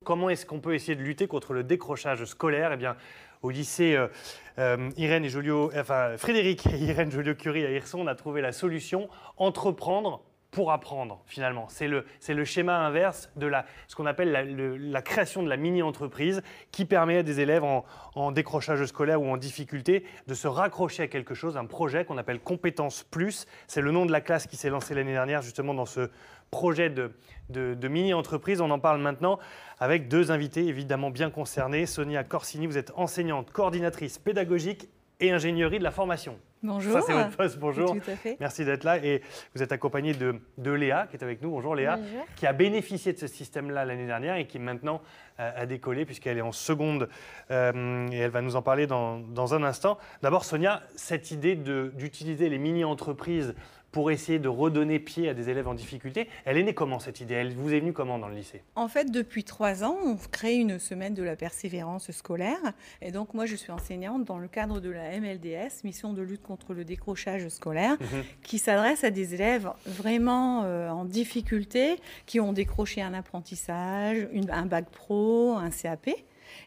comment est-ce qu'on peut essayer de lutter contre le décrochage scolaire? Eh bien, au lycée Frédéric et Irène Joliot-Curie à Hirson, on a trouvé la solution: entreprendre pour apprendre, finalement. C'est le schéma inverse de ce qu'on appelle la création de la mini-entreprise qui permet à des élèves en décrochage scolaire ou en difficulté de se raccrocher à quelque chose, un projet qu'on appelle Compétences Plus. C'est le nom de la classe qui s'est lancée l'année dernière justement dans ce projet de mini-entreprise. On en parle maintenant avec deux invités évidemment bien concernés. Sonia Corsini, vous êtes enseignante, coordinatrice pédagogique et ingénierie de la formation. Bonjour. Ça, c'est votre poste. Bonjour. Tout à fait. Merci d'être là. Et vous êtes accompagnée de Léa, qui est avec nous. Bonjour Léa. Bonjour. Qui a bénéficié de ce système-là l'année dernière et qui maintenant a décollé puisqu'elle est en seconde. Et elle va nous en parler dans un instant. D'abord, Sonia, cette idée d'utiliser les mini-entreprises pour essayer de redonner pied à des élèves en difficulté, elle est née comment cette idée? Elle vous est venue comment dans le lycée? En fait, depuis 3 ans, on crée une semaine de la persévérance scolaire. Et donc, moi, je suis enseignante dans le cadre de la MLDS, Mission de lutte contre le décrochage scolaire, qui s'adresse à des élèves vraiment en difficulté, qui ont décroché un apprentissage, un bac pro, un CAP.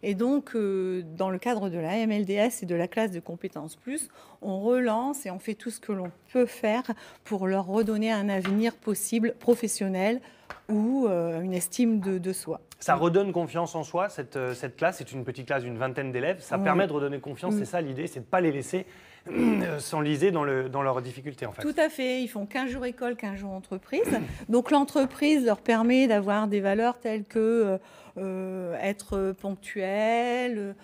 Et donc, dans le cadre de la MLDS et de la classe de compétences plus, on relance et on fait tout ce que l'on peut faire pour leur redonner un avenir possible professionnel ou une estime de soi. Ça redonne confiance en soi, cette classe. C'est une petite classe d'une vingtaine d'élèves. Ça permet de redonner confiance. C'est ça l'idée, c'est de ne pas les laisser s'enliser dans leurs difficultés en fait. Tout à fait. Ils font 15 jours école, 15 jours entreprise. Donc l'entreprise leur permet d'avoir des valeurs telles que être ponctuel,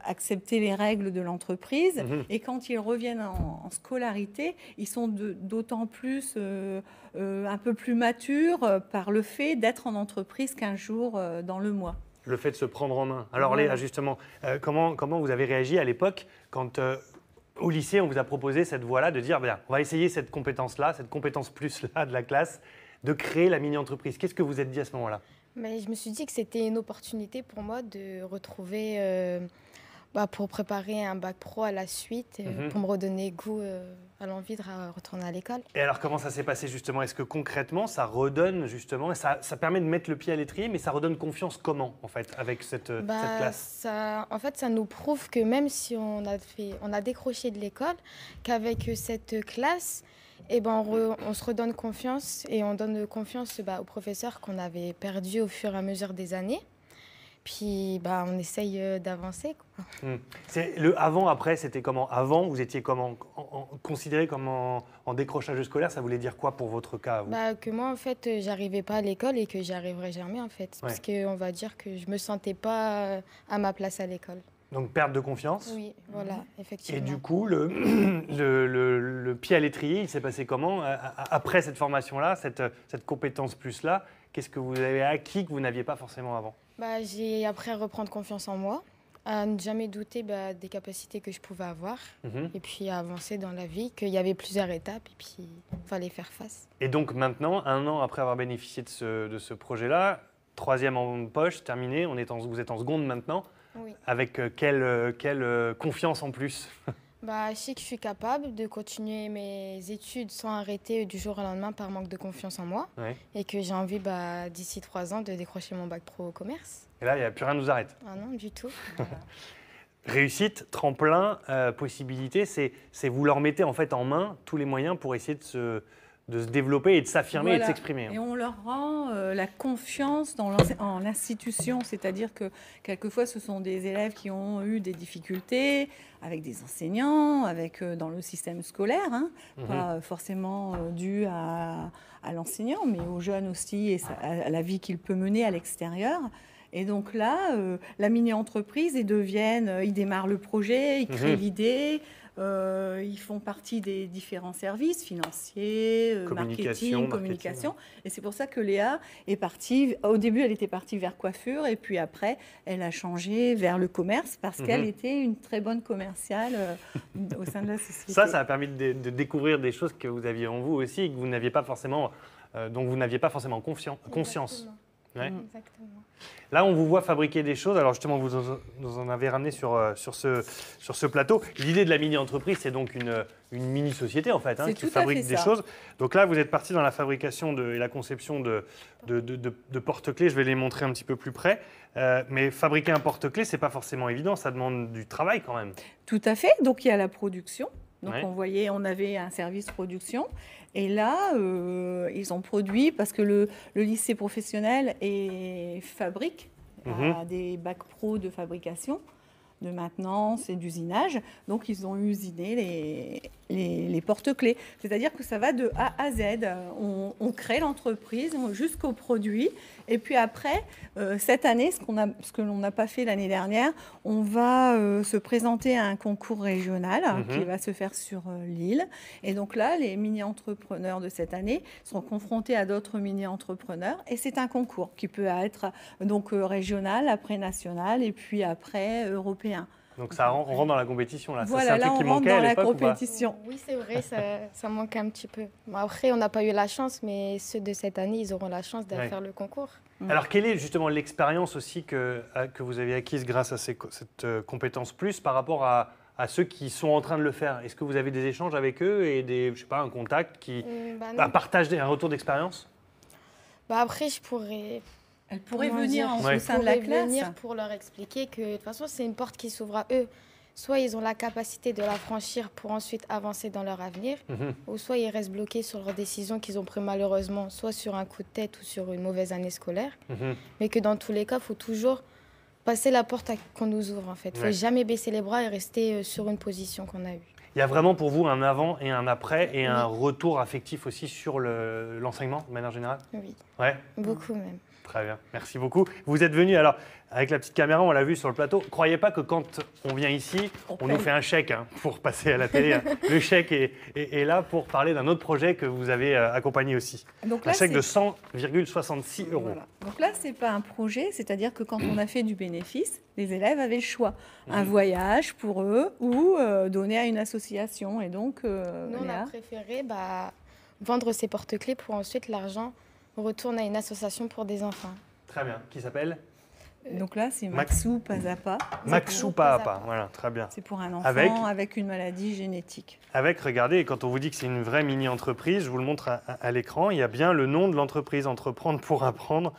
accepter les règles de l'entreprise. Et quand ils reviennent en scolarité, ils sont d'autant plus un peu plus matures par le fait d'être en entreprise 15 jours dans le mois. Le fait de se prendre en main. Alors Voilà. Léa, justement, comment vous avez réagi à l'époque quand au lycée on vous a proposé cette voie-là de dire bien, on va essayer cette compétence-là, cette compétence plus-là de la classe, de créer la mini-entreprise. Qu'est-ce que vous êtes dit à ce moment-là? Mais je me suis dit que c'était une opportunité pour moi de retrouver, pour préparer un bac pro à la suite, pour me redonner goût à l'envie de retourner à l'école. Et alors comment ça s'est passé justement? Est-ce que concrètement ça redonne justement, ça permet de mettre le pied à l'étrier, mais ça redonne confiance comment en fait avec cette classe? En fait, ça nous prouve que même si on a décroché de l'école, qu'avec cette classe, on se redonne confiance et on donne confiance aux professeurs qu'on avait perdus au fur et à mesure des années. Puis on essaye d'avancer. Le avant-après, c'était comment? Avant, vous étiez comment considéré comme en décrochage scolaire? Ça voulait dire quoi pour votre cas, vous? Que moi, en fait, j'arrivais pas à l'école et que j'y arriverais jamais, en fait. Parce qu'on va dire que je me sentais pas à ma place à l'école. Donc perte de confiance? Oui, voilà, effectivement. Et du coup, le pied à l'étrier, il s'est passé comment? Après cette formation-là, cette compétence plus-là, qu'est-ce que vous avez acquis que vous n'aviez pas forcément avant? J'ai appris à reprendre confiance en moi, à ne jamais douter des capacités que je pouvais avoir, et puis à avancer dans la vie, qu'il y avait plusieurs étapes, et puis il fallait faire face. Et donc maintenant, 1 an après avoir bénéficié de ce projet-là, 3e en poche, terminé, vous êtes en seconde maintenant. Oui. Avec quelle confiance en plus? Je sais que je suis capable de continuer mes études sans arrêter du jour au lendemain par manque de confiance en moi. Ouais. Et que j'ai envie d'ici 3 ans de décrocher mon bac pro au commerce. Et là, il n'y a plus rien qui nous arrête. Ah non, du tout. Réussite, tremplin, possibilité, c'est vous leur mettez en fait en main tous les moyens pour essayer de se développer et de s'affirmer et de s'exprimer. Et on leur rend la confiance en l'institution, c'est-à-dire que quelquefois ce sont des élèves qui ont eu des difficultés avec des enseignants, dans le système scolaire, pas forcément dû à l'enseignant, mais aux jeunes aussi et à la vie qu'il peut mener à l'extérieur. Et donc là, la mini-entreprise, ils démarrent le projet, ils créent l'idée, ils font partie des différents services financiers, marketing, communication. Et c'est pour ça que Léa est partie. Au début, elle était partie vers coiffure et puis après, elle a changé vers le commerce parce qu'elle était une très bonne commerciale au sein de la société. Ça a permis de découvrir des choses que vous aviez en vous aussi et que vous n'aviez pas forcément, dont vous n'aviez pas forcément conscience. Ouais. Exactement. Là, on vous voit fabriquer des choses. Alors justement, vous nous en avez ramené sur ce plateau. L'idée de la mini-entreprise, c'est donc une mini-société en fait, C'est qui tout à fabrique fait des ça. choses. Donc là, vous êtes parti dans la fabrication et la conception de porte-clés. Je vais les montrer un petit peu plus près. Mais fabriquer un porte-clés, c'est pas forcément évident. Ça demande du travail quand même. Tout à fait. Donc il y a la production. Donc Ouais. on avait un service production. Et là, ils ont produit, parce que le lycée professionnel fabrique a des bacs pro de fabrication, de maintenance et d'usinage. Donc, ils ont usiné les porte-clés. C'est-à-dire que ça va de A à Z. On crée l'entreprise jusqu'au produit. Et puis après, cette année, ce que l'on n'a pas fait l'année dernière, on va se présenter à un concours régional qui va se faire sur Lille. Et donc là, les mini-entrepreneurs de cette année sont confrontés à d'autres mini-entrepreneurs. Et c'est un concours qui peut être donc régional, après national et puis après européen. Donc ça, on rentre dans la compétition là. Voilà, Ça, c'est un là truc qui on rentre manquait dans à la l'époque ou pas? compétition. Oui, c'est vrai, ça manque un petit peu. Bon, après, on n'a pas eu la chance, mais ceux de cette année, ils auront la chance d'aller faire le concours. Alors, quelle est justement l'expérience aussi que vous avez acquise grâce à cette compétence plus par rapport à ceux qui sont en train de le faire? Est-ce que vous avez des échanges avec eux et je sais pas, un contact un partage, un retour d'expérience? Après, je pourrais... Elle pourrait Comment venir dire, au sein de la classe. venir pour leur expliquer que de toute façon, c'est une porte qui s'ouvre à eux. Soit ils ont la capacité de la franchir pour ensuite avancer dans leur avenir, ou soit ils restent bloqués sur leurs décisions qu'ils ont prises malheureusement, soit sur un coup de tête ou sur une mauvaise année scolaire. Mais que dans tous les cas, il faut toujours passer la porte qu'on nous ouvre en fait. Il ne faut jamais baisser les bras et rester sur une position qu'on a eue. Il y a vraiment pour vous un avant et un après et un retour affectif aussi sur l'enseignement de manière générale? Oui, Ouais. beaucoup même. Très bien, merci beaucoup. Vous êtes venu, alors, avec la petite caméra, on l'a vu sur le plateau. Croyez pas que quand on vient ici, on nous fait un chèque pour passer à la télé. Le chèque est là pour parler d'un autre projet que vous avez accompagné aussi. Donc là, un chèque de 100,66 €. Voilà. Donc là, ce n'est pas un projet, c'est-à-dire que quand on a fait du bénéfice, les élèves avaient le choix. Un voyage pour eux ou donner à une association. Et donc, Nous, on a préféré vendre ces porte-clés pour ensuite l'argent retourne à une association pour des enfants. Très bien. Qui s'appelle? Donc là, c'est Maxou Pazapa. Maxou Pazapa. Voilà, très bien. C'est pour un enfant avec une maladie génétique. Regardez, et quand on vous dit que c'est une vraie mini-entreprise, je vous le montre à l'écran, il y a bien le nom de l'entreprise, Entreprendre pour apprendre.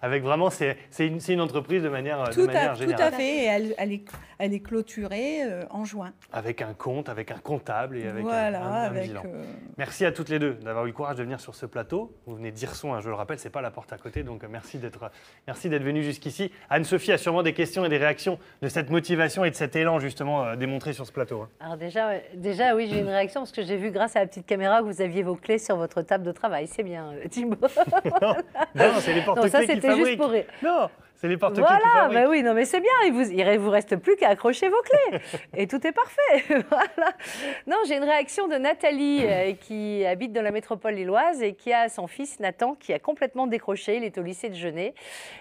Avec vraiment, c'est une entreprise de manière générale. Tout à fait, et elle est clôturée en juin. Avec un compte, avec un comptable et avec un bilan. Merci à toutes les deux d'avoir eu le courage de venir sur ce plateau. Vous venez d'Hirson, je le rappelle, c'est pas la porte à côté, donc merci d'être venue jusqu'ici. Anne-Sophie a sûrement des questions et des réactions de cette motivation et de cet élan justement démontré sur ce plateau. Alors déjà oui, j'ai une réaction parce que j'ai vu grâce à la petite caméra que vous aviez vos cles sur votre table de travail. C'est bien, Thibaut. Non, c'est les porte-clés qui fabriquent. Ça, c'était juste pour rire. Non, c'est les porte-clés qui Voilà, fabriquent. bah oui, non mais c'est bien, il vous reste plus qu'à accrocher vos clés et tout est parfait. Voilà. Non, j'ai une réaction de Nathalie qui habite dans la métropole lilloise et qui a son fils Nathan qui a complètement décroché, il est au lycée de Genêt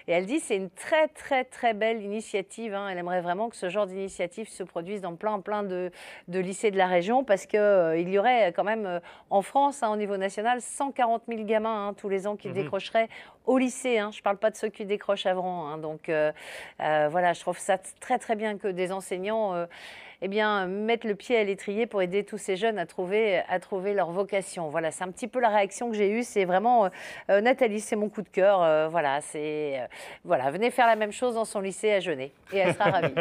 et elle dit c'est une très très très belle initiative. Elle aimerait vraiment que ce genre d'initiative se produise dans plein de lycées de la région parce qu'il y aurait quand même en France, au niveau national, 140 000 gamins tous les ans qui décrocheraient au lycée. Je ne parle pas de ceux qui décrochent avant. Donc voilà, je trouve ça très très bien que des enseignants mettent le pied à l'étrier pour aider tous ces jeunes à trouver leur vocation. Voilà, c'est un petit peu la réaction que j'ai eue. C'est vraiment, Nathalie, c'est mon coup de cœur. Voilà, venez faire la même chose dans son lycée à Genêt et elle sera ravie.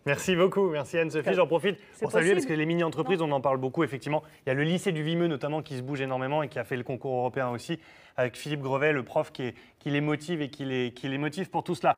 Merci beaucoup, merci Anne-Sophie. J'en profite pour saluer parce que les mini-entreprises, on en parle beaucoup effectivement. Il y a le lycée du Vimeux notamment qui se bouge énormément et qui a fait le concours européen aussi avec Philippe Grevet, le prof qui les motive et qui les motive pour tout cela.